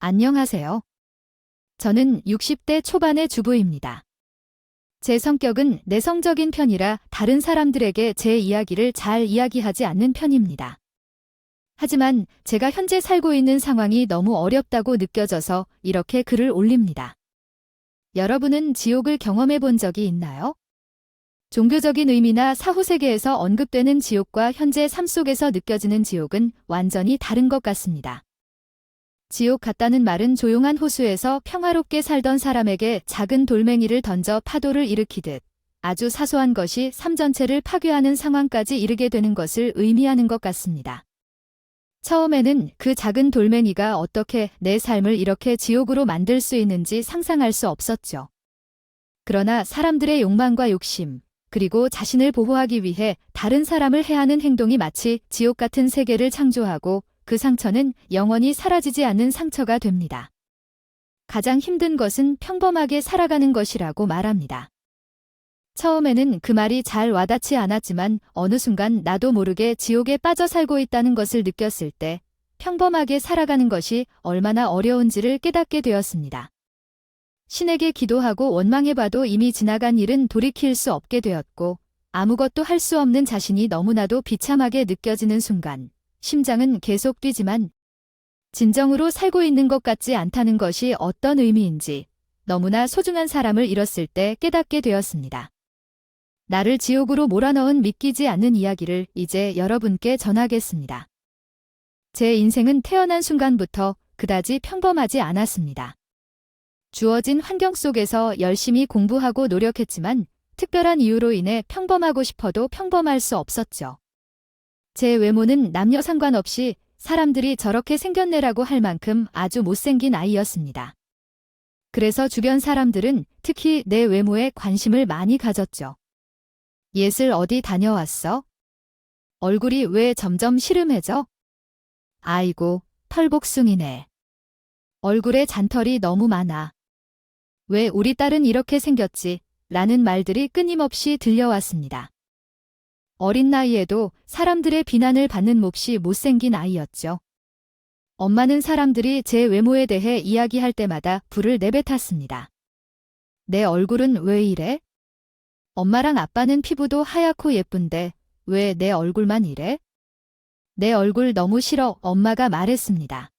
안녕하세요. 저는 60대 초반의 주부입니다. 제 성격은 내성적인 편이라 다른 사람들에게 제 이야기를 잘 이야기하지 않는 편입니다. 하지만 제가 현재 살고 있는 상황이 너무 어렵다고 느껴져서 이렇게 글을 올립니다. 여러분은 지옥을 경험해 본 적이 있나요? 종교적인 의미나 사후세계에서 언급되는 지옥과 현재 삶 속에서 느껴지는 지옥은 완전히 다른 것 같습니다. 지옥 같다는 말은 조용한 호수에서 평화롭게 살던 사람에게 작은 돌멩이를 던져 파도를 일으키듯 아주 사소한 것이 삶 전체를 파괴하는 상황까지 이르게 되는 것을 의미하는 것 같습니다. 처음에는 그 작은 돌멩이가 어떻게 내 삶을 이렇게 지옥으로 만들 수 있는지 상상할 수 없었죠. 그러나 사람들의 욕망과 욕심, 그리고 자신을 보호하기 위해 다른 사람을 해하는 행동이 마치 지옥 같은 세계를 창조하고 그 상처는 영원히 사라지지 않는 상처가 됩니다. 가장 힘든 것은 평범하게 살아가는 것이라고 말합니다. 처음에는 그 말이 잘 와닿지 않았지만 어느 순간 나도 모르게 지옥에 빠져 살고 있다는 것을 느꼈을 때 평범하게 살아가는 것이 얼마나 어려운지를 깨닫게 되었습니다. 신에게 기도하고 원망해봐도 이미 지나간 일은 돌이킬 수 없게 되었고 아무것도 할 수 없는 자신이 너무나도 비참하게 느껴지는 순간 심장은 계속 뛰지만 진정으로 살고 있는 것 같지 않다는 것이 어떤 의미인지 너무나 소중한 사람을 잃었을 때 깨닫게 되었습니다. 나를 지옥으로 몰아넣은 믿기지 않는 이야기를 이제 여러분께 전하겠습니다. 제 인생은 태어난 순간부터 그다지 평범하지 않았습니다. 주어진 환경 속에서 열심히 공부하고 노력했지만 특별한 이유로 인해 평범하고 싶어도 평범할 수 없었죠. 제 외모는 남녀 상관없이 사람들이 저렇게 생겼네라고 할 만큼 아주 못생긴 아이였습니다. 그래서 주변 사람들은 특히 내 외모에 관심을 많이 가졌죠. 예슬 어디 다녀왔어? 얼굴이 왜 점점 시름해져? 아이고, 털복숭이네. 얼굴에 잔털이 너무 많아. 왜 우리 딸은 이렇게 생겼지? 라는 말들이 끊임없이 들려왔습니다. 어린 나이에도 사람들의 비난을 받는 몹시 못생긴 아이였죠. 엄마는 사람들이 제 외모에 대해 이야기할 때마다 불을 내뱉었습니다. 내 얼굴은 왜 이래? 엄마랑 아빠는 피부도 하얗고 예쁜데 왜 내 얼굴만 이래? 내 얼굴 너무 싫어, 엄마가 말했습니다.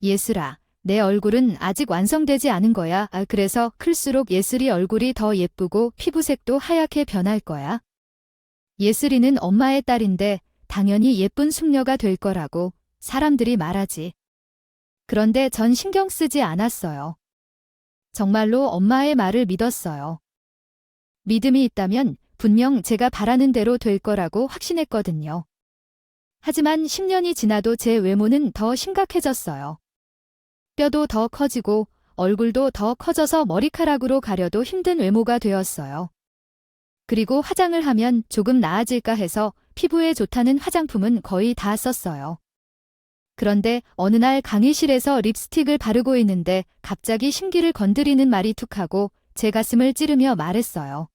예슬아, 내 얼굴은 아직 완성되지 않은 거야. 그래서 클수록 예슬이 얼굴이 더 예쁘고 피부색도 하얗게 변할 거야. 예슬이는 엄마의 딸인데 당연히 예쁜 숙녀가 될 거라고 사람들이 말하지. 그런데 전 신경 쓰지 않았어요. 정말로 엄마의 말을 믿었어요. 믿음이 있다면 분명 제가 바라는 대로 될 거라고 확신했거든요. 하지만 10년이 지나도 제 외모는 더 심각해졌어요. 뼈도 더 커지고 얼굴도 더 커져서 머리카락으로 가려도 힘든 외모가 되었어요. 그리고 화장을 하면 조금 나아질까 해서 피부에 좋다는 화장품은 거의 다 썼어요. 그런데 어느 날 강의실에서 립스틱을 바르고 있는데 갑자기 심기를 건드리는 말이 툭하고 제 가슴을 찌르며 말했어요.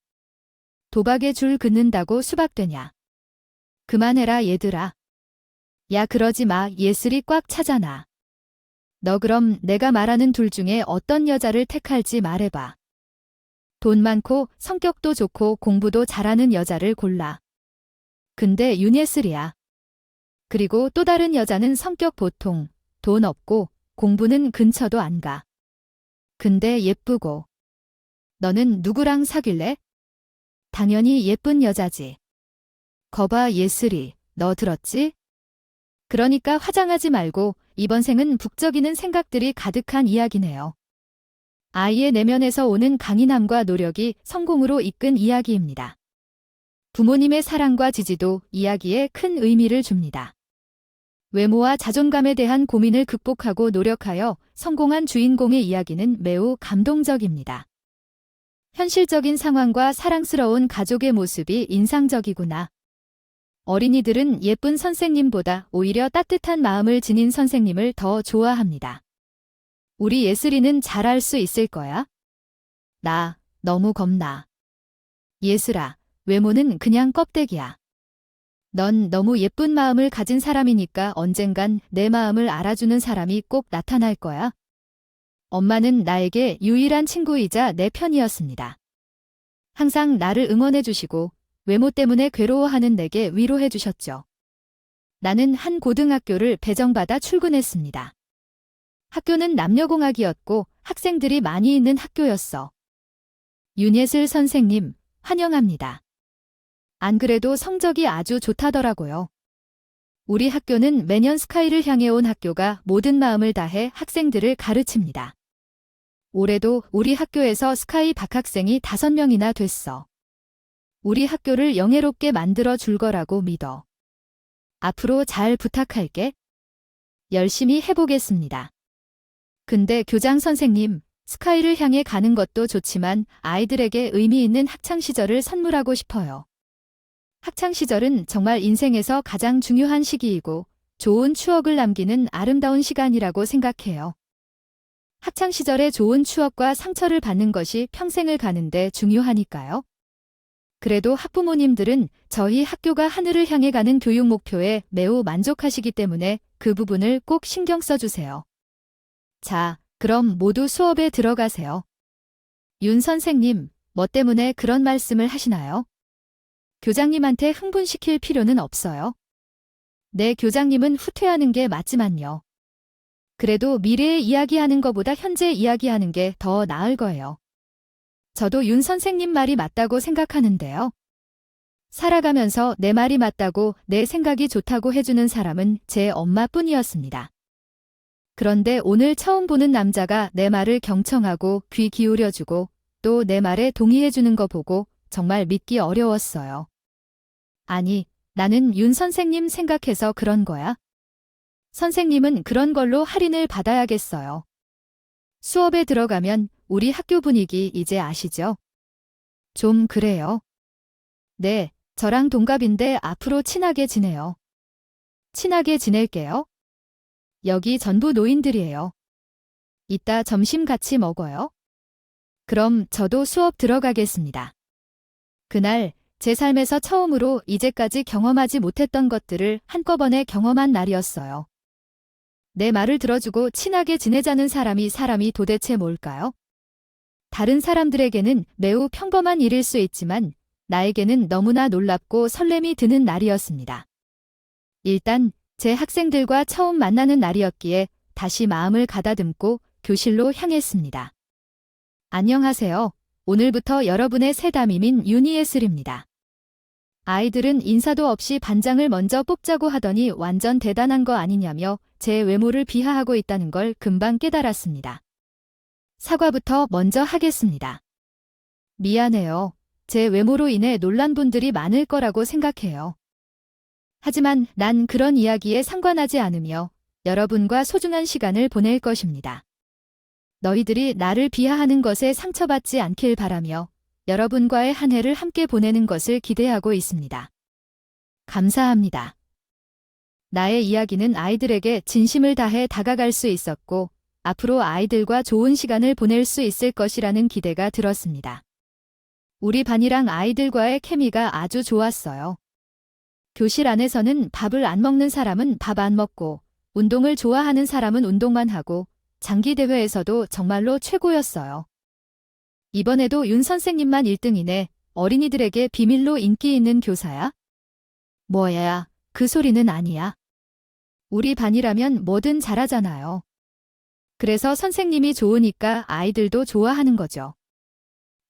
도박에 줄 긋는다고 수박되냐. 그만해라 얘들아. 야 그러지 마, 예슬이 꽉 차잖아. 너 그럼 내가 말하는 둘 중에 어떤 여자를 택할지 말해봐. 돈 많고 성격도 좋고 공부도 잘하는 여자를 골라. 근데 윤예슬이야. 그리고 또 다른 여자는 성격 보통, 돈 없고 공부는 근처도 안 가. 근데 예쁘고. 너는 누구랑 사귈래? 당연히 예쁜 여자지. 거봐 예슬이, 너 들었지? 그러니까 화장하지 말고 이번 생은 북적이는 생각들이 가득한 이야기네요. 아이의 내면에서 오는 강인함과 노력이 성공으로 이끈 이야기입니다. 부모님의 사랑과 지지도 이야기에 큰 의미를 줍니다. 외모와 자존감에 대한 고민을 극복하고 노력하여 성공한 주인공의 이야기는 매우 감동적입니다. 현실적인 상황과 사랑스러운 가족의 모습이 인상적이구나. 어린이들은 예쁜 선생님보다 오히려 따뜻한 마음을 지닌 선생님을 더 좋아합니다. 우리 예슬이는 잘할 수 있을 거야? 나 너무 겁나. 예슬아, 외모는 그냥 껍데기야. 넌 너무 예쁜 마음을 가진 사람이니까 언젠간 내 마음을 알아주는 사람이 꼭 나타날 거야. 엄마는 나에게 유일한 친구이자 내 편이었습니다. 항상 나를 응원해 주시고 외모 때문에 괴로워하는 내게 위로해 주셨죠. 나는 한 고등학교를 배정받아 출근했습니다. 학교는 남녀공학이었고 학생들이 많이 있는 학교였어. 윤예슬 선생님, 환영합니다. 안 그래도 성적이 아주 좋다더라고요. 우리 학교는 매년 스카이를 향해 온 학교가 모든 마음을 다해 학생들을 가르칩니다. 올해도 우리 학교에서 스카이 박학생이 5명이나 됐어. 우리 학교를 영예롭게 만들어 줄 거라고 믿어. 앞으로 잘 부탁할게. 열심히 해보겠습니다. 근데 교장 선생님, 스카이를 향해 가는 것도 좋지만 아이들에게 의미 있는 학창시절을 선물하고 싶어요. 학창시절은 정말 인생에서 가장 중요한 시기이고 좋은 추억을 남기는 아름다운 시간이라고 생각해요. 학창시절의 좋은 추억과 상처를 받는 것이 평생을 가는데 중요하니까요. 그래도 학부모님들은 저희 학교가 하늘을 향해 가는 교육 목표에 매우 만족하시기 때문에 그 부분을 꼭 신경 써주세요. 자, 그럼 모두 수업에 들어가세요. 윤 선생님, 뭐 때문에 그런 말씀을 하시나요? 교장님한테 흥분시킬 필요는 없어요. 네, 교장님은 후퇴하는 게 맞지만요. 그래도 미래에 이야기하는 것보다 현재 이야기하는 게 더 나을 거예요. 저도 윤 선생님 말이 맞다고 생각하는데요. 살아가면서 내 말이 맞다고 내 생각이 좋다고 해주는 사람은 제 엄마뿐이었습니다. 그런데 오늘 처음 보는 남자가 내 말을 경청하고 귀 기울여주고 또 내 말에 동의해주는 거 보고 정말 믿기 어려웠어요. 아니, 나는 윤 선생님 생각해서 그런 거야? 선생님은 그런 걸로 할인을 받아야겠어요. 수업에 들어가면 우리 학교 분위기 이제 아시죠? 좀 그래요. 네, 저랑 동갑인데 앞으로 친하게 지내요. 친하게 지낼게요. 여기 전부 노인들이에요. 이따 점심 같이 먹어요. 그럼 저도 수업 들어가겠습니다. 그날 제 삶에서 처음으로 이제까지 경험하지 못했던 것들을 한꺼번에 경험한 날이었어요. 내 말을 들어주고 친하게 지내자는 사람이 도대체 뭘까요? 다른 사람들에게는 매우 평범한 일일 수 있지만 나에게는 너무나 놀랍고 설렘이 드는 날이었습니다. 일단 제 학생들과 처음 만나는 날이었기에 다시 마음을 가다듬고 교실로 향했습니다. 안녕하세요. 오늘부터 여러분의 새 담임인 윤희예슬입니다. 아이들은 인사도 없이 반장을 먼저 뽑자고 하더니 완전 대단한 거 아니냐며 제 외모를 비하하고 있다는 걸 금방 깨달았습니다. 사과부터 먼저 하겠습니다. 미안해요. 제 외모로 인해 놀란 분들이 많을 거라고 생각해요. 하지만 난 그런 이야기에 상관하지 않으며 여러분과 소중한 시간을 보낼 것입니다. 너희들이 나를 비하하는 것에 상처받지 않길 바라며 여러분과의 한 해를 함께 보내는 것을 기대하고 있습니다. 감사합니다. 나의 이야기는 아이들에게 진심을 다해 다가갈 수 있었고 앞으로 아이들과 좋은 시간을 보낼 수 있을 것이라는 기대가 들었습니다. 우리 반이랑 아이들과의 케미가 아주 좋았어요. 교실 안에서는 밥을 안 먹는 사람은 밥 안 먹고 운동을 좋아하는 사람은 운동만 하고 장기 대회에서도 정말로 최고였어요. 이번에도 윤 선생님만 1등이네. 어린이들에게 비밀로 인기 있는 교사야? 뭐야, 그 소리는 아니야. 우리 반이라면 뭐든 잘하잖아요. 그래서 선생님이 좋으니까 아이들도 좋아하는 거죠.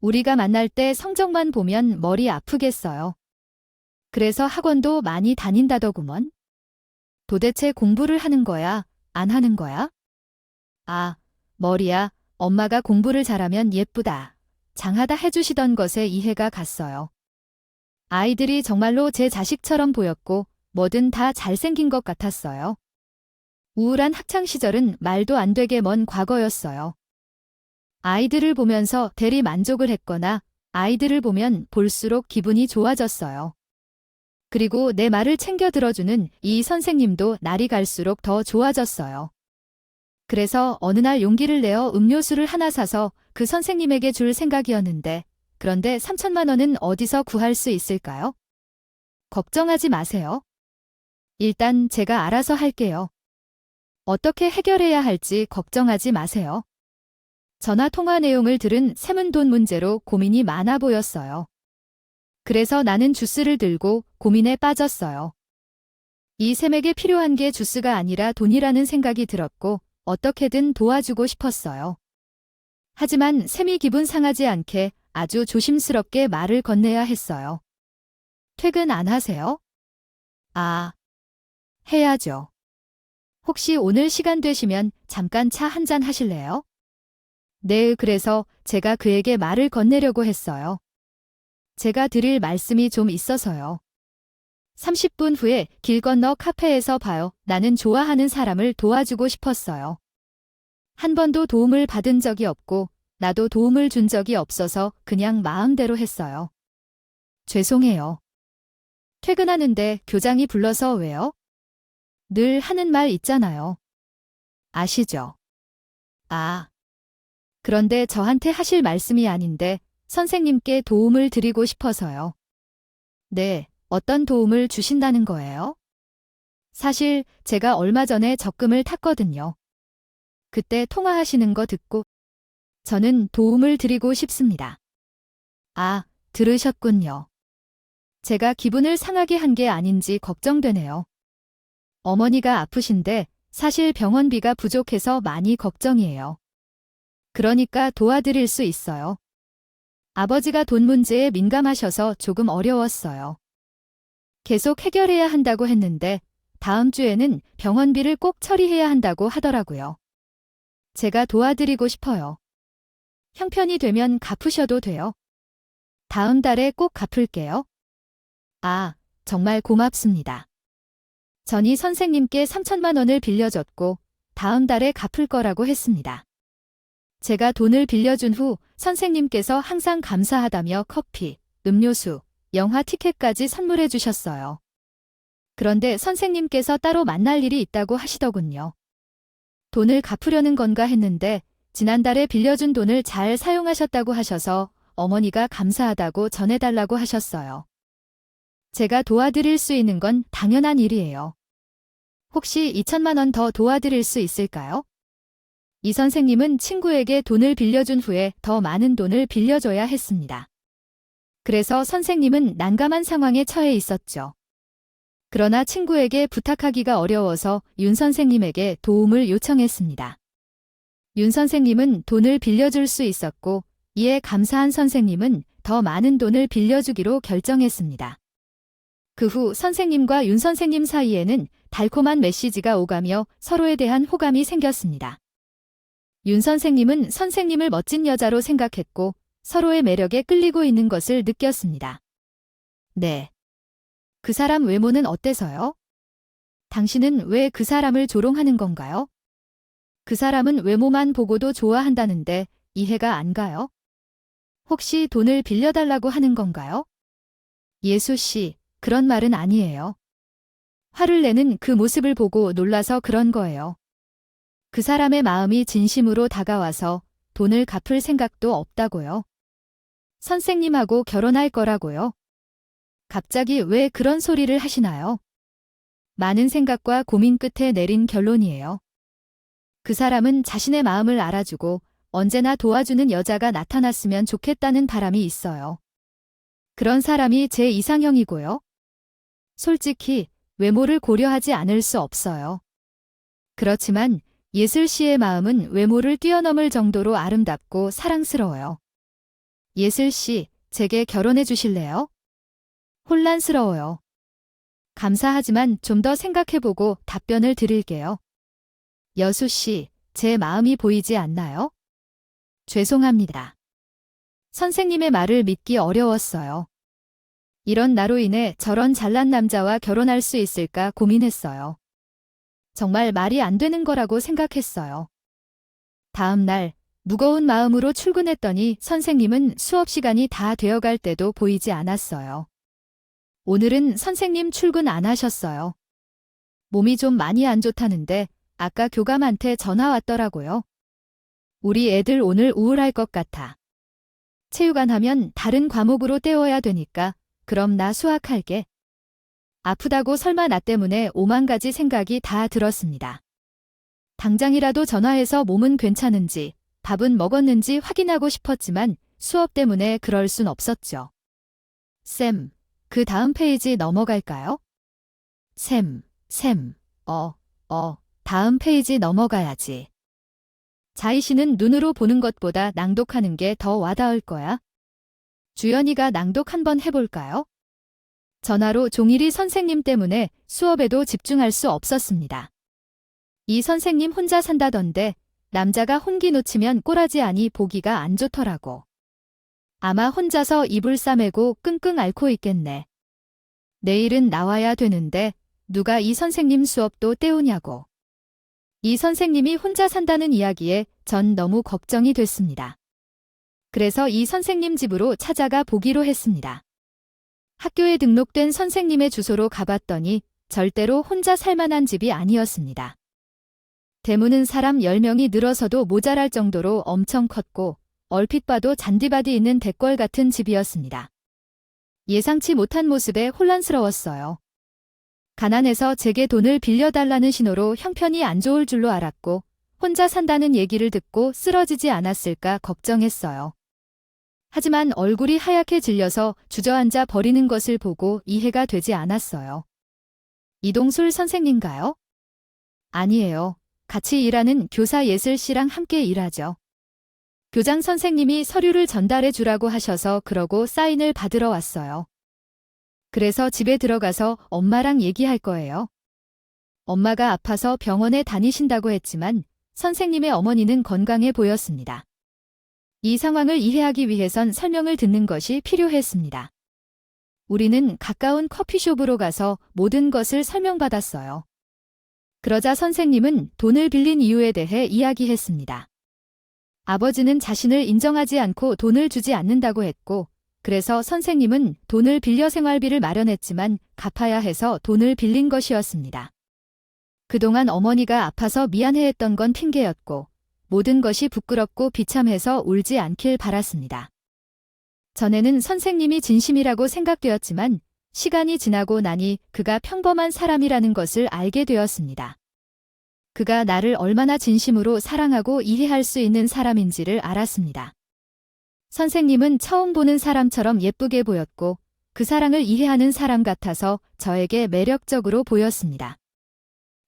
우리가 만날 때 성적만 보면 머리 아프겠어요. 그래서 학원도 많이 다닌다더구먼. 도대체 공부를 하는 거야, 안 하는 거야? 아, 머리야. 엄마가 공부를 잘하면 예쁘다, 장하다 해주시던 것에 이해가 갔어요. 아이들이 정말로 제 자식처럼 보였고 뭐든 다 잘생긴 것 같았어요. 우울한 학창시절은 말도 안 되게 먼 과거였어요. 아이들을 보면서 대리 만족을 했거나 아이들을 보면 볼수록 기분이 좋아졌어요. 그리고 내 말을 챙겨 들어주는 이 선생님도 날이 갈수록 더 좋아졌어요. 그래서 어느 날 용기를 내어 음료수를 하나 사서 그 선생님에게 줄 생각이었는데 그런데 3천만 원은 어디서 구할 수 있을까요? 걱정하지 마세요. 일단 제가 알아서 할게요. 어떻게 해결해야 할지 걱정하지 마세요. 전화 통화 내용을 들은 샘은 돈 문제로 고민이 많아 보였어요. 그래서 나는 주스를 들고 고민에 빠졌어요. 이 샘에게 필요한 게 주스가 아니라 돈이라는 생각이 들었고 어떻게든 도와주고 싶었어요. 하지만 샘이 기분 상하지 않게 아주 조심스럽게 말을 건네야 했어요. 퇴근 안 하세요? 아, 해야죠. 혹시 오늘 시간 되시면 잠깐 차 한잔 하실래요? 네, 그래서 제가 그에게 말을 건네려고 했어요. 제가 드릴 말씀이 좀 있어서요. 30분 후에 길 건너 카페에서 봐요. 나는 좋아하는 사람을 도와주고 싶었어요. 한 번도 도움을 받은 적이 없고 나도 도움을 준 적이 없어서 그냥 마음대로 했어요. 죄송해요. 퇴근하는데 교장이 불러서 왜요? 늘 하는 말 있잖아요. 아시죠? 아, 그런데 저한테 하실 말씀이 아닌데 선생님께 도움을 드리고 싶어서요. 네, 어떤 도움을 주신다는 거예요? 사실 제가 얼마 전에 적금을 탔거든요. 그때 통화하시는 거 듣고 저는 도움을 드리고 싶습니다. 아, 들으셨군요. 제가 기분을 상하게 한 게 아닌지 걱정되네요. 어머니가 아프신데 사실 병원비가 부족해서 많이 걱정이에요. 그러니까 도와드릴 수 있어요. 아버지가 돈 문제에 민감하셔서 조금 어려웠어요. 계속 해결해야 한다고 했는데 다음 주에는 병원비를 꼭 처리해야 한다고 하더라고요. 제가 도와드리고 싶어요. 형편이 되면 갚으셔도 돼요. 다음 달에 꼭 갚을게요. 아, 정말 고맙습니다. 전이 선생님께 3천만 원을 빌려줬고 다음 달에 갚을 거라고 했습니다. 제가 돈을 빌려준 후 선생님께서 항상 감사하다며 커피, 음료수, 영화 티켓까지 선물해 주셨어요. 그런데 선생님께서 따로 만날 일이 있다고 하시더군요. 돈을 갚으려는 건가 했는데 지난달에 빌려준 돈을 잘 사용하셨다고 하셔서 어머니가 감사하다고 전해달라고 하셨어요. 제가 도와드릴 수 있는 건 당연한 일이에요. 혹시 2천만 원 더 도와드릴 수 있을까요? 이 선생님은 친구에게 돈을 빌려준 후에 더 많은 돈을 빌려줘야 했습니다. 그래서 선생님은 난감한 상황에 처해 있었죠. 그러나 친구에게 부탁하기가 어려워서 윤 선생님에게 도움을 요청했습니다. 윤 선생님은 돈을 빌려줄 수 있었고 이에 감사한 선생님은 더 많은 돈을 빌려주기로 결정했습니다. 그 후 선생님과 윤 선생님 사이에는 달콤한 메시지가 오가며 서로에 대한 호감이 생겼습니다. 윤 선생님은 선생님을 멋진 여자로 생각했고 서로의 매력에 끌리고 있는 것을 느꼈습니다. 네. 그 사람 외모는 어때서요? 당신은 왜 그 사람을 조롱하는 건가요? 그 사람은 외모만 보고도 좋아한다는데 이해가 안 가요? 혹시 돈을 빌려달라고 하는 건가요? 예수 씨, 그런 말은 아니에요. 화를 내는 그 모습을 보고 놀라서 그런 거예요. 그 사람의 마음이 진심으로 다가와서 돈을 갚을 생각도 없다고요. 선생님하고 결혼할 거라고요. 갑자기 왜 그런 소리를 하시나요? 많은 생각과 고민 끝에 내린 결론이에요. 그 사람은 자신의 마음을 알아주고 언제나 도와주는 여자가 나타났으면 좋겠다는 바람이 있어요. 그런 사람이 제 이상형이고요. 솔직히 외모를 고려하지 않을 수 없어요. 그렇지만 예슬 씨의 마음은 외모를 뛰어넘을 정도로 아름답고 사랑스러워요. 예슬 씨, 제게 결혼해 주실래요? 혼란스러워요. 감사하지만 좀 더 생각해보고 답변을 드릴게요. 여수 씨, 제 마음이 보이지 않나요? 죄송합니다. 선생님의 말을 믿기 어려웠어요. 이런 나로 인해 저런 잘난 남자와 결혼할 수 있을까 고민했어요. 정말 말이 안 되는 거라고 생각했어요. 다음 날 무거운 마음으로 출근했더니 선생님은 수업 시간이 다 되어갈 때도 보이지 않았어요. 오늘은 선생님 출근 안 하셨어요. 몸이 좀 많이 안 좋다는데 아까 교감한테 전화 왔더라고요. 우리 애들 오늘 우울할 것 같아. 체육안 하면 다른 과목으로 때워야 되니까 그럼 나 수학할게. 아프다고 설마 나 때문에 오만 가지 생각이 다 들었습니다. 당장이라도 전화해서 몸은 괜찮은지, 밥은 먹었는지 확인하고 싶었지만 수업 때문에 그럴 순 없었죠. 쌤, 그 다음 페이지 넘어갈까요? 쌤, 다음 페이지 넘어가야지. 자희 씨는 눈으로 보는 것보다 낭독하는 게 더 와닿을 거야. 주연이가 낭독 한번 해볼까요? 전화로 종일이 선생님 때문에 수업에도 집중할 수 없었습니다. 이 선생님 혼자 산다던데 남자가 혼기 놓치면 꼬라지 아니 보기가 안 좋더라고. 아마 혼자서 이불 싸매고 끙끙 앓고 있겠네. 내일은 나와야 되는데 누가 이 선생님 수업도 때우냐고. 이 선생님이 혼자 산다는 이야기에 전 너무 걱정이 됐습니다. 그래서 이 선생님 집으로 찾아가 보기로 했습니다. 학교에 등록된 선생님의 주소로 가봤더니 절대로 혼자 살만한 집이 아니었습니다. 대문은 사람 10명이 늘어서도 모자랄 정도로 엄청 컸고 얼핏 봐도 잔디밭이 있는 대궐 같은 집이었습니다. 예상치 못한 모습에 혼란스러웠어요. 가난해서 제게 돈을 빌려달라는 신호로 형편이 안 좋을 줄로 알았고 혼자 산다는 얘기를 듣고 쓰러지지 않았을까 걱정했어요. 하지만 얼굴이 하얗게 질려서 주저앉아 버리는 것을 보고 이해가 되지 않았어요. 이동술 선생님가요? 아니에요. 같이 일하는 교사 예슬 씨랑 함께 일하죠. 교장 선생님이 서류를 전달해 주라고 하셔서 그러고 사인을 받으러 왔어요. 그래서 집에 들어가서 엄마랑 얘기할 거예요. 엄마가 아파서 병원에 다니신다고 했지만 선생님의 어머니는 건강해 보였습니다. 이 상황을 이해하기 위해선 설명을 듣는 것이 필요했습니다. 우리는 가까운 커피숍으로 가서 모든 것을 설명받았어요. 그러자 선생님은 돈을 빌린 이유에 대해 이야기했습니다. 아버지는 자신을 인정하지 않고 돈을 주지 않는다고 했고, 그래서 선생님은 돈을 빌려 생활비를 마련했지만 갚아야 해서 돈을 빌린 것이었습니다. 그동안 어머니가 아파서 미안해했던 건 핑계였고, 모든 것이 부끄럽고 비참해서 울지 않길 바랐습니다. 전에는 선생님이 진심이라고 생각되었지만 시간이 지나고 나니 그가 평범한 사람이라는 것을 알게 되었습니다. 그가 나를 얼마나 진심으로 사랑하고 이해할 수 있는 사람인지를 알았습니다. 선생님은 처음 보는 사람처럼 예쁘게 보였고 그 사랑을 이해하는 사람 같아서 저에게 매력적으로 보였습니다.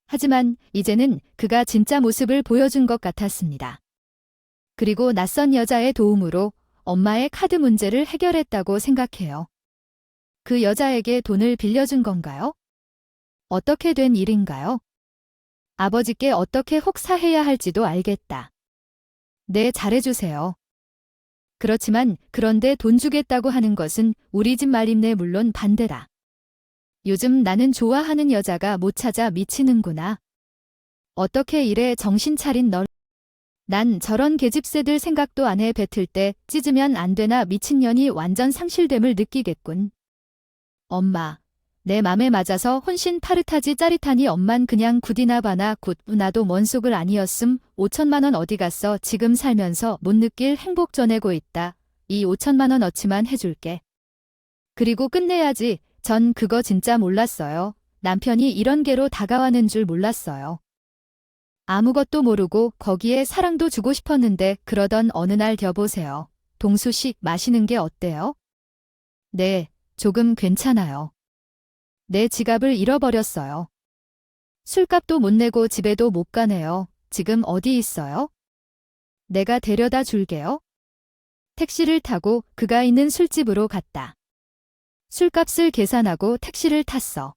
하지만 이제는 그가 진짜 모습을 보여준 것 같았습니다. 그리고 낯선 여자의 도움으로 엄마의 카드 문제를 해결했다고 생각해요. 그 여자에게 돈을 빌려준 건가요? 어떻게 된 일인가요? 아버지께 어떻게 혹사해야 할지도 알겠다. 네, 잘해주세요. 그렇지만 그런데 돈 주겠다고 하는 것은 우리 집 말임내 물론 반대다. 요즘 나는 좋아하는 여자가 못 찾아 미치는구나. 어떻게 이래 정신 차린 널. 난 저런 계집새들 생각도 안 해. 뱉을 때 찢으면 안 되나 미친년이 완전 상실됨을 느끼겠군. 엄마, 내 맘에 맞아서 혼신 파릇하지 짜릿하니 엄만 그냥 굿이나 봐나 굿. 나도 뭔 속을 아니었음. 5천만 원 어디 갔어. 지금 살면서 못 느낄 행복 전해고 있다. 이 5천만 원 어치만 해줄게. 그리고 끝내야지. 전 그거 진짜 몰랐어요. 남편이 이런 개로 다가와는 줄 몰랐어요. 아무것도 모르고 거기에 사랑도 주고 싶었는데 그러던 어느 날 여보세요. 동수식 마시는 게 어때요? 네, 조금 괜찮아요. 내 지갑을 잃어버렸어요. 술값도 못 내고 집에도 못 가네요. 지금 어디 있어요? 내가 데려다 줄게요. 택시를 타고 그가 있는 술집으로 갔다. 술값을 계산하고 택시를 탔어.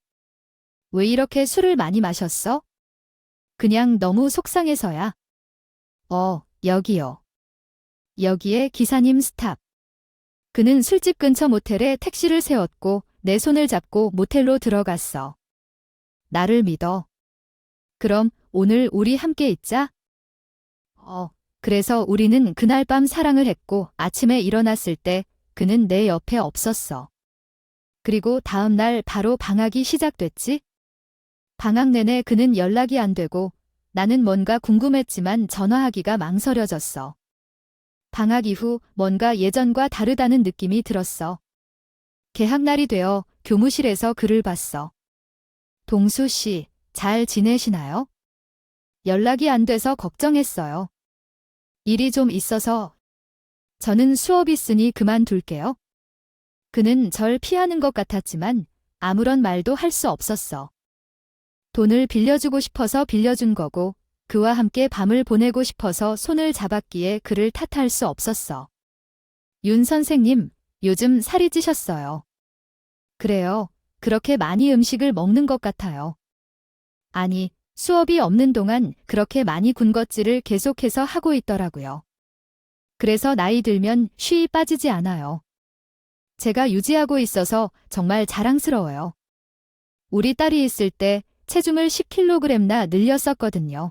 왜 이렇게 술을 많이 마셨어? 그냥 너무 속상해서야. 여기요. 여기에 기사님 스탑. 그는 술집 근처 모텔에 택시를 세웠고 내 손을 잡고 모텔로 들어갔어. 나를 믿어. 그럼 오늘 우리 함께 있자? 그래서 우리는 그날 밤 사랑을 했고 아침에 일어났을 때 그는 내 옆에 없었어. 그리고 다음 날 바로 방학이 시작됐지? 방학 내내 그는 연락이 안 되고 나는 뭔가 궁금했지만 전화하기가 망설여졌어. 방학 이후 뭔가 예전과 다르다는 느낌이 들었어. 개학날이 되어 교무실에서 그를 봤어. 동수 씨, 잘 지내시나요? 연락이 안 돼서 걱정했어요. 일이 좀 있어서 저는 수업 있으니 그만둘게요. 그는 절 피하는 것 같았지만 아무런 말도 할 수 없었어. 돈을 빌려주고 싶어서 빌려준 거고 그와 함께 밤을 보내고 싶어서 손을 잡았기에 그를 탓할 수 없었어. 윤 선생님, 요즘 살이 찌셨어요. 그래요. 그렇게 많이 음식을 먹는 것 같아요. 아니, 수업이 없는 동안 그렇게 많이 군것질을 계속해서 하고 있더라고요. 그래서 나이 들면 쉬이 빠지지 않아요. 제가 유지하고 있어서 정말 자랑스러워요. 우리 딸이 있을 때 체중을 10kg나 늘렸었거든요.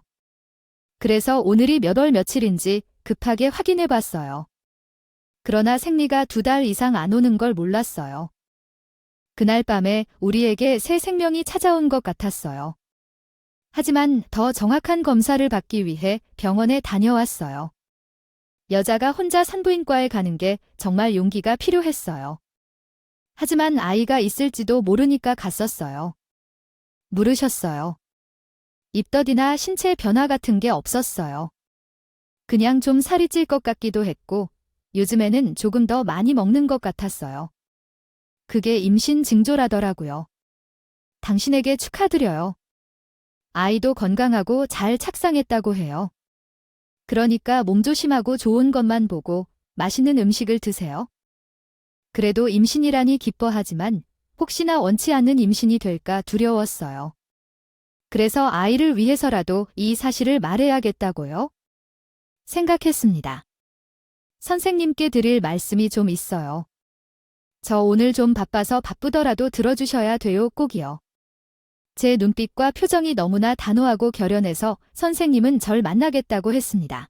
그래서 오늘이 몇 월 며칠인지 급하게 확인해 봤어요. 그러나 생리가 2달 이상 안 오는 걸 몰랐어요. 그날 밤에 우리에게 새 생명이 찾아온 것 같았어요. 하지만 더 정확한 검사를 받기 위해 병원에 다녀왔어요. 여자가 혼자 산부인과에 가는 게 정말 용기가 필요했어요. 하지만 아이가 있을지도 모르니까 갔었어요. 물으셨어요. 입덧이나 신체 변화 같은 게 없었어요. 그냥 좀 살이 찔 것 같기도 했고 요즘에는 조금 더 많이 먹는 것 같았어요. 그게 임신 징조라더라고요. 당신에게 축하드려요. 아이도 건강하고 잘 착상했다고 해요. 그러니까 몸조심하고 좋은 것만 보고 맛있는 음식을 드세요. 그래도 임신이라니 기뻐하지만 혹시나 원치 않는 임신이 될까 두려웠어요. 그래서 아이를 위해서라도 이 사실을 말해야겠다고요? 생각했습니다. 선생님께 드릴 말씀이 좀 있어요. 저 오늘 좀 바빠서 바쁘더라도 들어주셔야 돼요, 꼭이요. 제 눈빛과 표정이 너무나 단호하고 결연해서 선생님은 절 만나겠다고 했습니다.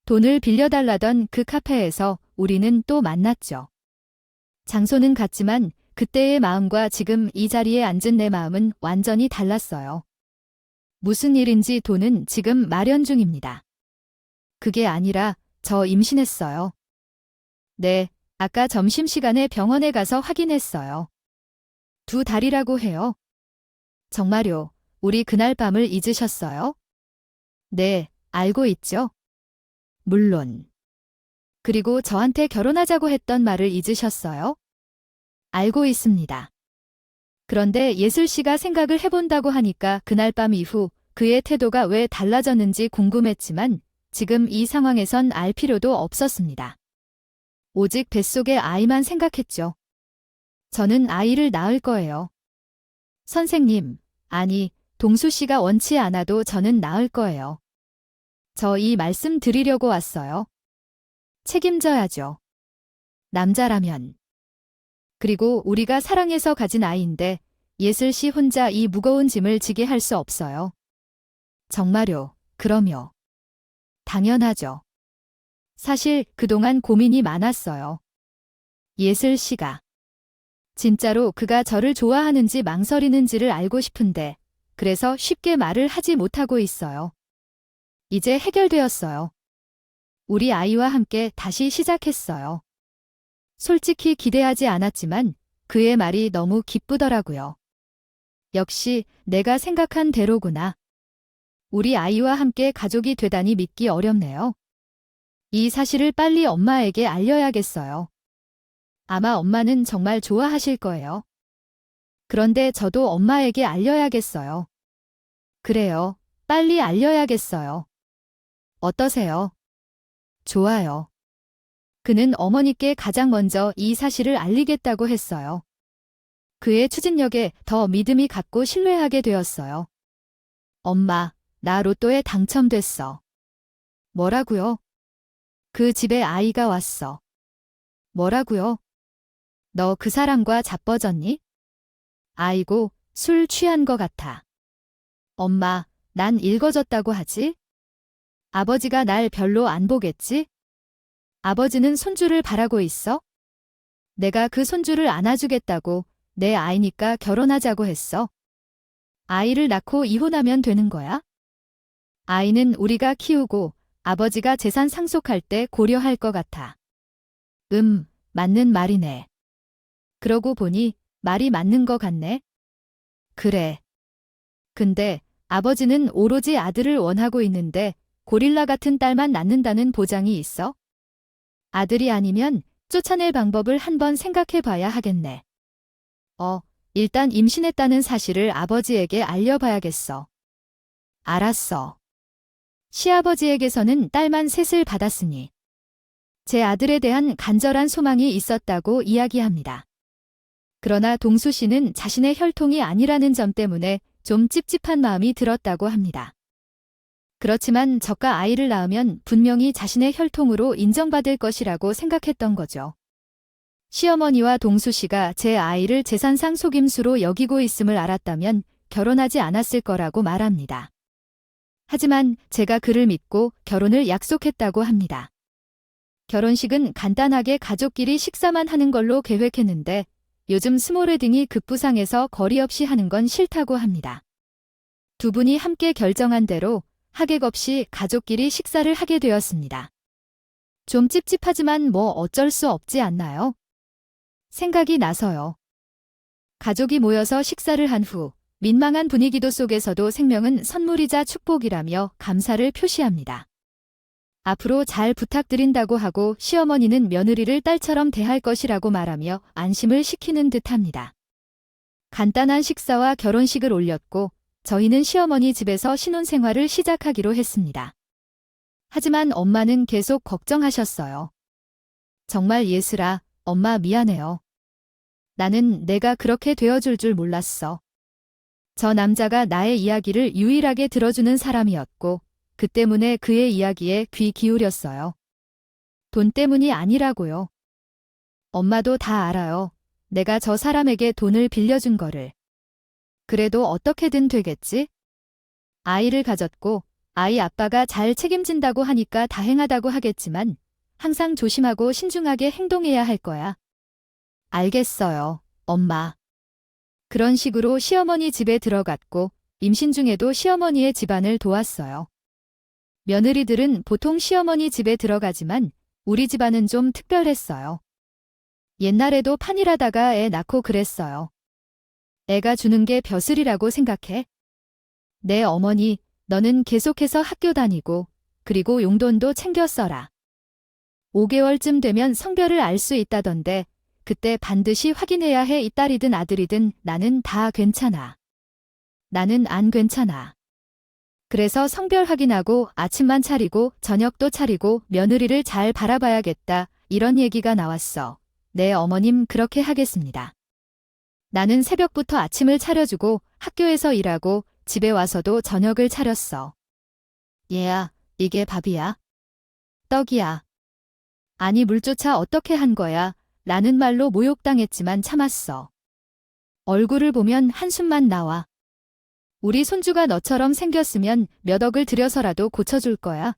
돈을 빌려달라던 그 카페에서 우리는 또 만났죠. 장소는 같지만 그때의 마음과 지금 이 자리에 앉은 내 마음은 완전히 달랐어요. 무슨 일인지 돈은 지금 마련 중입니다. 그게 아니라 저 임신했어요. 네, 아까 점심시간에 병원에 가서 확인했어요. 2달이라고 해요. 정말요, 우리 그날 밤을 잊으셨어요? 네, 알고 있죠. 물론. 그리고 저한테 결혼하자고 했던 말을 잊으셨어요? 알고 있습니다. 그런데 예슬 씨가 생각을 해본다고 하니까 그날 밤 이후 그의 태도가 왜 달라졌는지 궁금했지만 지금 이 상황에선 알 필요도 없었습니다. 오직 뱃속의 아이만 생각했죠. 저는 아이를 낳을 거예요. 선생님, 아니, 동수 씨가 원치 않아도 저는 낳을 거예요. 저 이 말씀 드리려고 왔어요. 책임져야죠. 남자라면. 그리고 우리가 사랑해서 가진 아이인데 예슬 씨 혼자 이 무거운 짐을 지게 할 수 없어요. 정말요, 그럼요. 당연하죠. 사실 그동안 고민이 많았어요. 예슬 씨가. 진짜로 그가 저를 좋아하는지 망설이는지를 알고 싶은데 그래서 쉽게 말을 하지 못하고 있어요. 이제 해결되었어요. 우리 아이와 함께 다시 시작했어요. 솔직히 기대하지 않았지만 그의 말이 너무 기쁘더라고요. 역시 내가 생각한 대로구나. 우리 아이와 함께 가족이 되다니 믿기 어렵네요. 이 사실을 빨리 엄마에게 알려야겠어요. 아마 엄마는 정말 좋아하실 거예요. 그런데 저도 엄마에게 알려야겠어요. 그래요. 빨리 알려야겠어요. 어떠세요? 좋아요. 그는 어머니께 가장 먼저 이 사실을 알리겠다고 했어요. 그의 추진력에 더 믿음이 갔고 신뢰하게 되었어요. 엄마, 나 로또에 당첨됐어. 뭐라고요? 그 집에 아이가 왔어. 뭐라고요? 너 그 사람과 자빠졌니? 아이고, 술 취한 거 같아. 엄마, 난 읽어졌다고 하지? 아버지가 날 별로 안 보겠지? 아버지는 손주를 바라고 있어? 내가 그 손주를 안아주겠다고 내 아이니까 결혼하자고 했어. 아이를 낳고 이혼하면 되는 거야? 아이는 우리가 키우고 아버지가 재산 상속할 때 고려할 것 같아. 맞는 말이네. 그러고 보니 말이 맞는 것 같네. 그래, 근데 아버지는 오로지 아들을 원하고 있는데 고릴라 같은 딸만 낳는다는 보장이 있어? 아들이 아니면 쫓아낼 방법을 한번 생각해 봐야 하겠네. 일단 임신했다는 사실을 아버지에게 알려봐야겠어. 알았어. 시아버지에게서는 딸만 셋을 받았으니 제 아들에 대한 간절한 소망이 있었다고 이야기합니다. 그러나 동수 씨는 자신의 혈통이 아니라는 점 때문에 좀 찝찝한 마음이 들었다고 합니다. 그렇지만 저가 아이를 낳으면 분명히 자신의 혈통으로 인정받을 것이라고 생각했던 거죠. 시어머니와 동수 씨가 제 아이를 재산상 속임수로 여기고 있음을 알았다면 결혼하지 않았을 거라고 말합니다. 하지만 제가 그를 믿고 결혼을 약속했다고 합니다. 결혼식은 간단하게 가족끼리 식사만 하는 걸로 계획했는데 요즘 스몰웨딩이 급부상해서 거리 없이 하는 건 싫다고 합니다. 두 분이 함께 결정한 대로 하객 없이 가족끼리 식사를 하게 되었습니다. 좀 찝찝하지만 뭐 어쩔 수 없지 않나요? 생각이 나서요. 가족이 모여서 식사를 한 후 민망한 분위기도 속에서도 생명은 선물이자 축복이라며 감사를 표시합니다. 앞으로 잘 부탁드린다고 하고 시어머니는 며느리를 딸처럼 대할 것이라고 말하며 안심을 시키는 듯합니다. 간단한 식사와 결혼식을 올렸고 저희는 시어머니 집에서 신혼생활을 시작하기로 했습니다. 하지만 엄마는 계속 걱정하셨어요. 정말 예슬아, 엄마 미안해요. 나는 내가 그렇게 되어줄 줄 몰랐어. 저 남자가 나의 이야기를 유일하게 들어주는 사람이었고 그 때문에 그의 이야기에 귀 기울였어요. 돈 때문이 아니라고요. 엄마도 다 알아요. 내가 저 사람에게 돈을 빌려준 거를. 그래도 어떻게든 되겠지? 아이를 가졌고 아이 아빠가 잘 책임진다고 하니까 다행하다고 하겠지만 항상 조심하고 신중하게 행동해야 할 거야. 알겠어요, 엄마. 그런 식으로 시어머니 집에 들어갔고 임신 중에도 시어머니의 집안을 도왔어요. 며느리들은 보통 시어머니 집에 들어가지만 우리 집안은 좀 특별했어요. 옛날에도 판일하다가 애 낳고 그랬어요. 애가 주는 게 벼슬이라고 생각해? 네 어머니, 너는 계속해서 학교 다니고 그리고 용돈도 챙겨 써라. 5개월쯤 되면 성별을 알 수 있다던데 그때 반드시 확인해야 해. 이 딸이든 아들이든 나는 다 괜찮아. 나는 안 괜찮아. 그래서 성별 확인하고 아침만 차리고 저녁도 차리고 며느리를 잘 바라봐야겠다. 이런 얘기가 나왔어. 네 어머님 그렇게 하겠습니다. 나는 새벽부터 아침을 차려주고 학교에서 일하고 집에 와서도 저녁을 차렸어. 얘야, 이게 밥이야? 떡이야. 아니 물조차 어떻게 한 거야? 라는 말로 모욕당했지만 참았어. 얼굴을 보면 한숨만 나와. 우리 손주가 너처럼 생겼으면 몇 억을 들여서라도 고쳐줄 거야.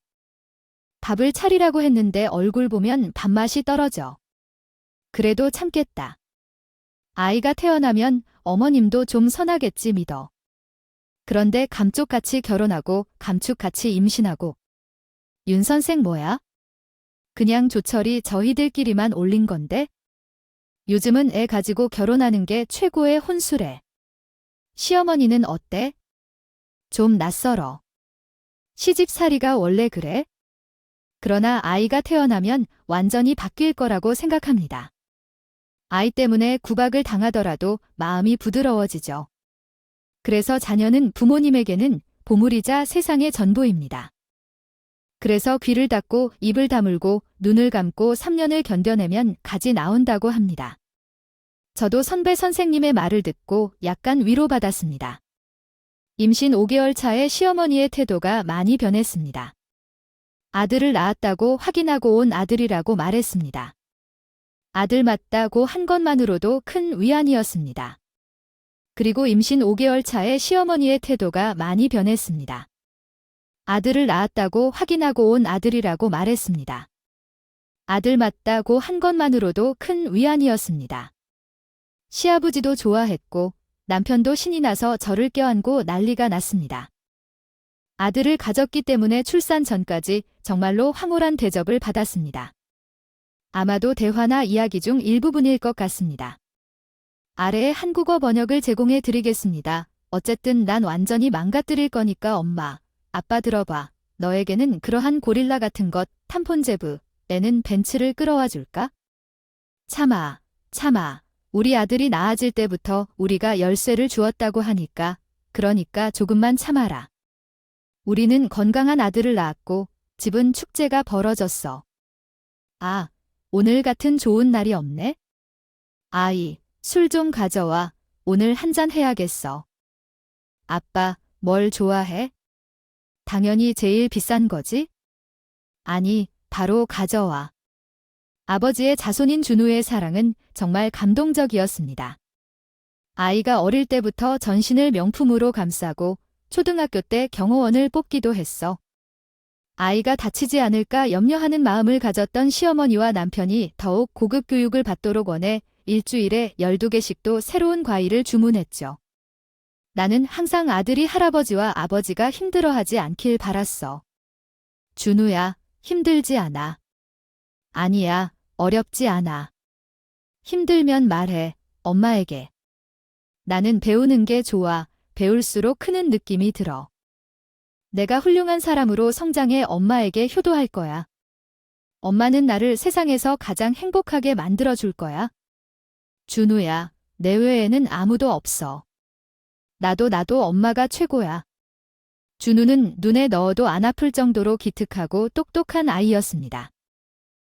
밥을 차리라고 했는데 얼굴 보면 밥맛이 떨어져. 그래도 참겠다. 아이가 태어나면 어머님도 좀 선하겠지 믿어. 그런데 감쪽같이 결혼하고 감축같이 임신하고. 윤 선생 뭐야? 그냥 조철이 저희들끼리만 올린 건데? 요즘은 애 가지고 결혼하는 게 최고의 혼수래. 시어머니는 어때? 좀 낯설어. 시집살이가 원래 그래? 그러나 아이가 태어나면 완전히 바뀔 거라고 생각합니다. 아이 때문에 구박을 당하더라도 마음이 부드러워지죠. 그래서 자녀는 부모님에게는 보물이자 세상의 전부입니다. 그래서 귀를 닫고 입을 다물고 눈을 감고 3년을 견뎌내면 가지 나온다고 합니다. 저도 선배 선생님의 말을 듣고 약간 위로받았습니다. 임신 5개월 차에 시어머니의 태도가 많이 변했습니다. 아들을 낳았다고 확인하고 온 아들이라고 말했습니다. 아들 맞다고 한 것만으로도 큰 위안이었습니다. 그리고 임신 5개월 차에 시어머니의 태도가 많이 변했습니다. 아들을 낳았다고 확인하고 온 아들이라고 말했습니다. 아들 맞다고 한 것만으로도 큰 위안이었습니다. 시아버지도 좋아했고 남편도 신이 나서 저를 껴안고 난리가 났습니다. 아들을 가졌기 때문에 출산 전까지 정말로 황홀한 대접을 받았습니다. 아마도 대화나 이야기 중 일부분일 것 같습니다. 아래에 한국어 번역을 제공해 드리겠습니다. 어쨌든 난 완전히 망가뜨릴 거니까 엄마, 아빠 들어봐. 너에게는 그러한 고릴라 같은 것, 탐폰제브, 애는 벤츠를 끌어와 줄까? 참아, 참아. 우리 아들이 나아질 때부터 우리가 열쇠를 주었다고 하니까, 그러니까 조금만 참아라. 우리는 건강한 아들을 낳았고, 집은 축제가 벌어졌어. 아, 오늘 같은 좋은 날이 없네? 아이, 술 좀 가져와. 오늘 한잔 해야겠어. 아빠, 뭘 좋아해? 당연히 제일 비싼 거지? 아니, 바로 가져와. 아버지의 자손인 준우의 사랑은 정말 감동적이었습니다. 아이가 어릴 때부터 전신을 명품으로 감싸고 초등학교 때 경호원을 뽑기도 했어. 아이가 다치지 않을까 염려하는 마음을 가졌던 시어머니와 남편이 더욱 고급 교육을 받도록 원해 일주일에 12개씩도 새로운 과일을 주문했죠. 나는 항상 아들이 할아버지와 아버지가 힘들어하지 않길 바랐어. 준우야, 힘들지 않아. 아니야, 어렵지 않아. 힘들면 말해, 엄마에게. 나는 배우는 게 좋아. 배울수록 크는 느낌이 들어. 내가 훌륭한 사람으로 성장해 엄마에게 효도할 거야. 엄마는 나를 세상에서 가장 행복하게 만들어줄 거야. 준우야, 내 외에는 아무도 없어. 나도 엄마가 최고야. 준우는 눈에 넣어도 안 아플 정도로 기특하고 똑똑한 아이였습니다.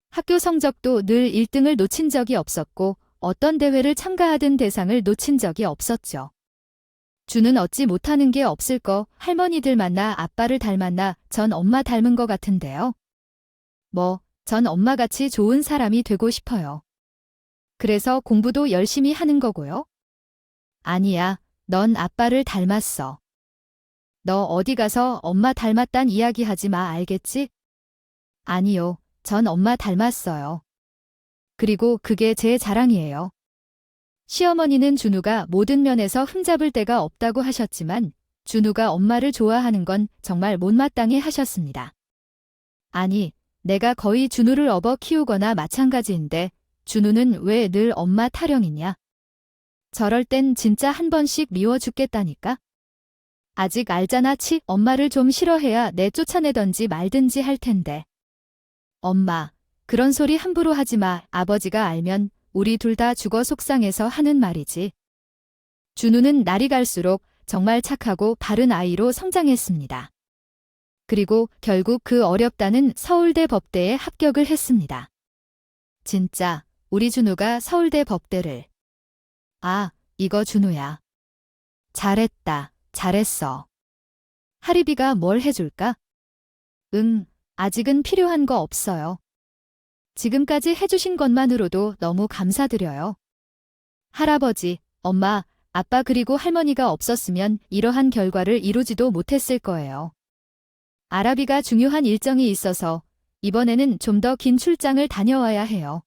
학교 성적도 늘 1등을 놓친 적이 없었고 어떤 대회를 참가하든 대상을 놓친 적이 없었죠. 준은 얻지 못하는 게 없을 거 할머니들 만나 아빠를 닮았나 전 엄마 닮은 거 같은데요. 전 엄마같이 좋은 사람이 되고 싶어요. 그래서 공부도 열심히 하는 거고요. 아니야, 넌 아빠를 닮았어. 너 어디 가서 엄마 닮았단 이야기 하지 마, 알겠지? 아니요, 전 엄마 닮았어요. 그리고 그게 제 자랑이에요. 시어머니는 준우가 모든 면에서 흠잡을 데가 없다고 하셨지만 준우가 엄마를 좋아하는 건 정말 못마땅해 하셨습니다. 아니, 내가 거의 준우를 업어 키우거나 마찬가지인데 준우는 왜 늘 엄마 타령이냐? 저럴 땐 진짜 한 번씩 미워 죽겠다니까? 아직 알잖아. 엄마를 좀 싫어해야 내쫓아내던지 말든지 할 텐데. 엄마, 그런 소리 함부로 하지 마. 아버지가 알면 우리 둘 다 죽어 속상해서 하는 말이지. 준우는 날이 갈수록 정말 착하고 바른 아이로 성장했습니다. 그리고 결국 그 어렵다는 서울대 법대에 합격을 했습니다. 진짜 우리 준우가 서울대 법대를. 아, 이거 준우야. 잘했다, 잘했어. 하리비가 뭘 해줄까? 아직은 필요한 거 없어요. 지금까지 해주신 것만으로도 너무 감사드려요. 할아버지, 엄마, 아빠 그리고 할머니가 없었으면 이러한 결과를 이루지도 못했을 거예요. 아라비가 중요한 일정이 있어서 이번에는 좀 더 긴 출장을 다녀와야 해요.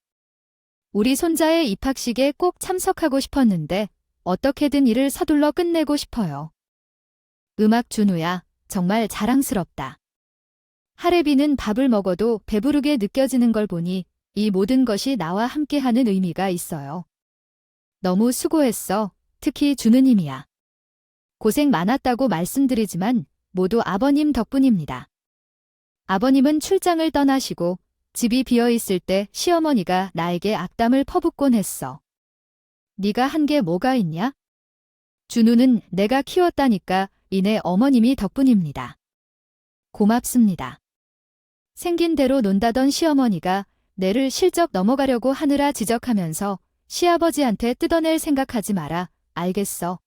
우리 손자의 입학식에 꼭 참석하고 싶었는데 어떻게든 일을 서둘러 끝내고 싶어요. 음악 준우야, 정말 자랑스럽다. 하레비는 밥을 먹어도 배부르게 느껴지는 걸 보니 이 모든 것이 나와 함께하는 의미가 있어요. 너무 수고했어. 특히 준우님이야. 고생 많았다고 말씀드리지만 모두 아버님 덕분입니다. 아버님은 출장을 떠나시고 집이 비어있을 때 시어머니가 나에게 악담을 퍼붓곤 했어. 네가 한 게 뭐가 있냐? 준우는 내가 키웠다니까 이내 어머님이 덕분입니다. 고맙습니다. 생긴 대로 논다던 시어머니가 내를 실적 넘어가려고 하느라 지적하면서 시아버지한테 뜯어낼 생각하지 마라. 알겠어.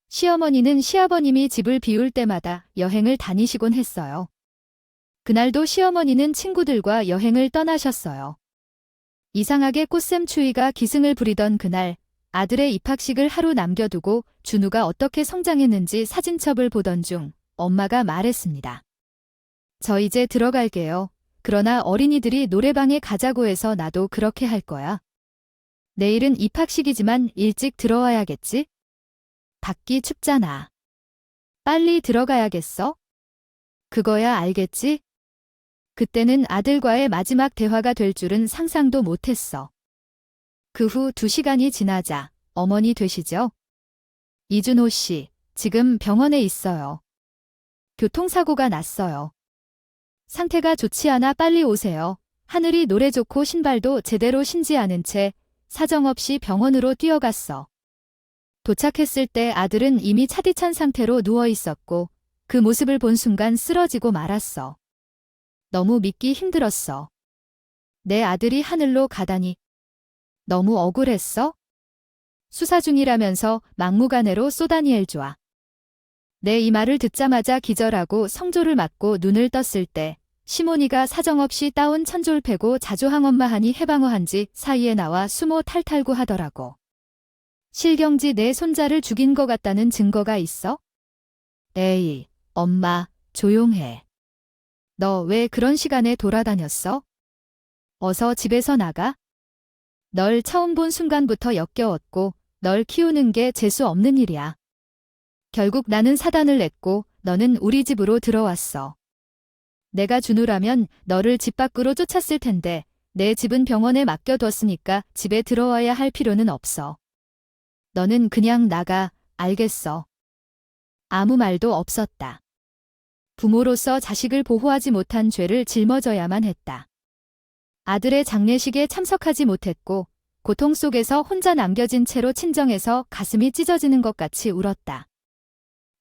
시어머니는 시아버님이 집을 비울 때마다 여행을 다니시곤 했어요. 그날도 시어머니는 친구들과 여행을 떠나셨어요. 이상하게 꽃샘 추위가 기승을 부리던 그날 아들의 입학식을 하루 남겨두고 준우가 어떻게 성장했는지 사진첩을 보던 중 엄마가 말했습니다. 저 이제 들어갈게요. 그러나 어린이들이 노래방에 가자고 해서 나도 그렇게 할 거야. 내일은 입학식이지만 일찍 들어와야겠지? 밖이 춥잖아. 빨리 들어가야겠어? 그거야 알겠지? 그때는 아들과의 마지막 대화가 될 줄은 상상도 못했어. 그 후 2시간이 지나자 어머니 되시죠? 이준호 씨, 지금 병원에 있어요. 교통사고가 났어요. 상태가 좋지 않아 빨리 오세요. 하늘이 노래 좋고 신발도 제대로 신지 않은 채 사정없이 병원으로 뛰어갔어. 도착했을 때 아들은 이미 차디찬 상태로 누워 있었고 그 모습을 본 순간 쓰러지고 말았어. 너무 믿기 힘들었어. 내 아들이 하늘로 가다니. 너무 억울했어? 수사 중이라면서 막무가내로 쏘다니엘 좋아. 내 이 말을 듣자마자 기절하고 성조를 맞고 눈을 떴을 때 시모니가 사정없이 따온 천졸 패고 자조항 엄마하니 해방어한지 사이에 나와 수모 탈탈구 하더라고. 실경지 내 손자를 죽인 것 같다는 증거가 있어? 에이, 엄마, 조용해. 너 왜 그런 시간에 돌아다녔어? 어서 집에서 나가? 널 처음 본 순간부터 역겨웠고 널 키우는 게 재수 없는 일이야. 결국 나는 사단을 냈고 너는 우리 집으로 들어왔어. 내가 준우라면 너를 집 밖으로 쫓았을 텐데 내 집은 병원에 맡겨뒀으니까 집에 들어와야 할 필요는 없어. 너는 그냥 나가, 알겠어. 아무 말도 없었다. 부모로서 자식을 보호하지 못한 죄를 짊어져야만 했다. 아들의 장례식에 참석하지 못했고 고통 속에서 혼자 남겨진 채로 친정에서 가슴이 찢어지는 것 같이 울었다.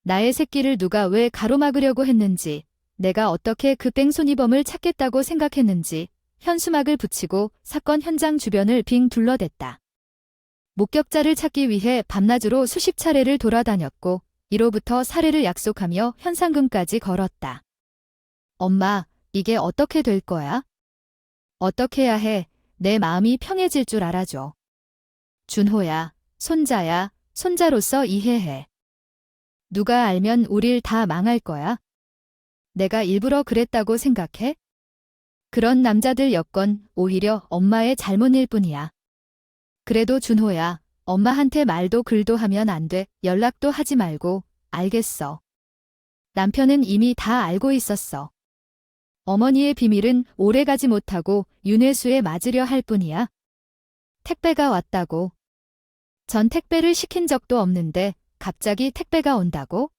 나의 새끼를 누가 왜 가로막으려고 했는지, 내가 어떻게 그 뺑소니범을 찾겠다고 생각했는지 현수막을 붙이고 사건 현장 주변을 빙 둘러댔다. 목격자를 찾기 위해 밤낮으로 수십 차례를 돌아다녔고 이로부터 살해를 약속하며 현상금까지 걸었다. 엄마, 이게 어떻게 될 거야? 어떻게 해야 해? 내 마음이 평해질 줄 알아줘. 준호야, 손자야, 손자로서 이해해. 누가 알면 우릴 다 망할 거야? 내가 일부러 그랬다고 생각해? 그런 남자들 여건 오히려 엄마의 잘못일 뿐이야. 그래도 준호야, 엄마한테 말도 글도 하면 안 돼. 연락도 하지 말고, 알겠어. 남편은 이미 다 알고 있었어. 어머니의 비밀은 오래가지 못하고 윤회수에 맞으려 할 뿐이야. 택배가 왔다고. 전 택배를 시킨 적도 없는데 갑자기 택배가 온다고?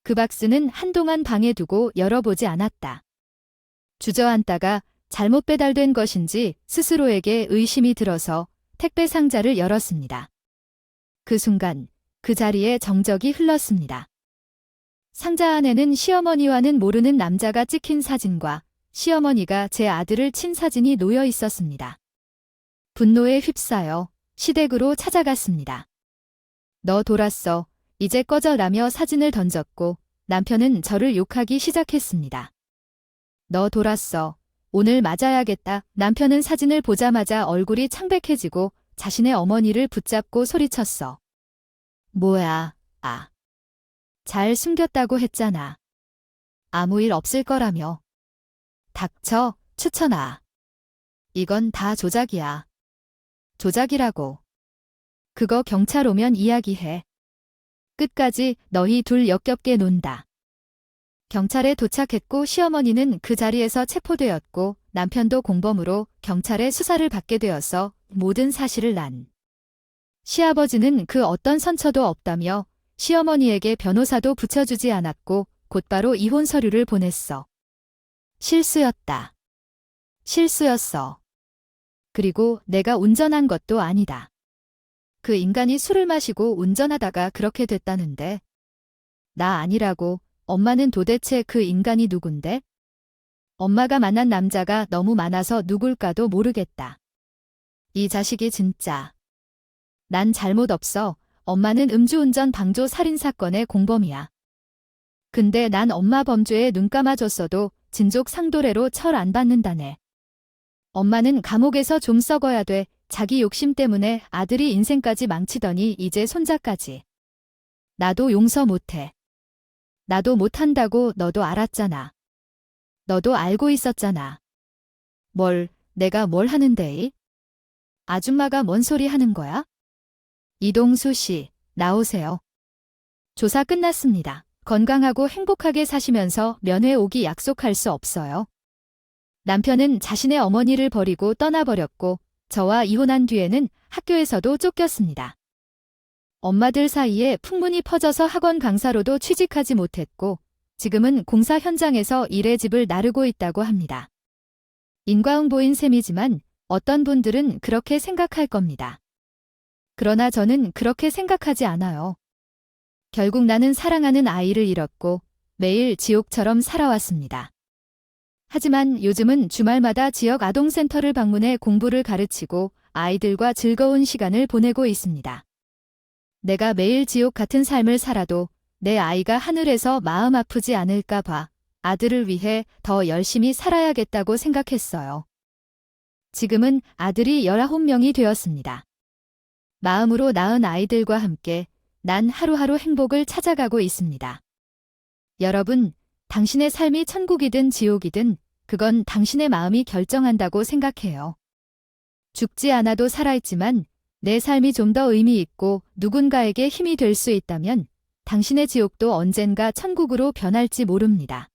그 박스는 한동안 방에 두고 열어보지 않았다. 주저앉다가 잘못 배달된 것인지 스스로에게 의심이 들어서 택배 상자를 열었습니다. 그 순간 그 자리에 정적이 흘렀습니다. 상자 안에는 시어머니와는 모르는 남자가 찍힌 사진과 시어머니가 제 아들을 친 사진이 놓여 있었습니다. 분노에 휩싸여 시댁으로 찾아갔습니다. 너 돌았어. 이제 꺼져라며 사진을 던졌고 남편은 저를 욕하기 시작했습니다. 너 돌았어. 오늘 맞아야겠다. 남편은 사진을 보자마자 얼굴이 창백해지고 자신의 어머니를 붙잡고 소리쳤어. 뭐야, 아. 잘 숨겼다고 했잖아. 아무 일 없을 거라며. 닥쳐, 추천아. 이건 다 조작이야. 조작이라고. 그거 경찰 오면 이야기해. 끝까지 너희 둘 역겹게 논다. 경찰에 도착했고 시어머니는 그 자리에서 체포되었고 남편도 공범으로 경찰의 수사를 받게 되어서 모든 사실을 난. 시아버지는 그 어떤 선처도 없다며 시어머니에게 변호사도 붙여주지 않았고 곧바로 이혼 서류를 보냈어. 실수였다. 실수였어. 그리고 내가 운전한 것도 아니다. 그 인간이 술을 마시고 운전하다가 그렇게 됐다는데. 나 아니라고. 엄마는 도대체 그 인간이 누군데? 엄마가 만난 남자가 너무 많아서 누굴까도 모르겠다. 이 자식이 진짜. 난 잘못 없어. 엄마는 음주운전 방조 살인사건의 공범이야. 근데 난 엄마 범죄에 눈 감아줬어도 진족 상도례로 철 안 받는다네. 엄마는 감옥에서 좀 썩어야 돼. 자기 욕심 때문에 아들이 인생까지 망치더니 이제 손자까지. 나도 용서 못해. 나도 못한다고 너도 알았잖아. 너도 알고 있었잖아. 내가 뭘 하는데? 아줌마가 뭔 소리 하는 거야? 이동수 씨, 나오세요. 조사 끝났습니다. 건강하고 행복하게 사시면서 면회 오기 약속할 수 없어요. 남편은 자신의 어머니를 버리고 떠나버렸고 저와 이혼한 뒤에는 학교에서도 쫓겼습니다. 엄마들 사이에 풍문이 퍼져서 학원 강사로도 취직하지 못했고 지금은 공사 현장에서 일의 집을 나르고 있다고 합니다. 인과응보인 셈이지만 어떤 분들은 그렇게 생각할 겁니다. 그러나 저는 그렇게 생각하지 않아요. 결국 나는 사랑하는 아이를 잃었고 매일 지옥처럼 살아왔습니다. 하지만 요즘은 주말마다 지역 아동센터를 방문해 공부를 가르치고 아이들과 즐거운 시간을 보내고 있습니다. 내가 매일 지옥 같은 삶을 살아도 내 아이가 하늘에서 마음 아프지 않을까 봐 아들을 위해 더 열심히 살아야겠다고 생각했어요. 지금은 아들이 19명이 되었습니다. 마음으로 낳은 아이들과 함께 난 하루하루 행복을 찾아가고 있습니다. 여러분, 당신의 삶이 천국이든 지옥이든 그건 당신의 마음이 결정한다고 생각해요. 죽지 않아도 살아있지만 내 삶이 좀 더 의미 있고 누군가에게 힘이 될 수 있다면 당신의 지옥도 언젠가 천국으로 변할지 모릅니다.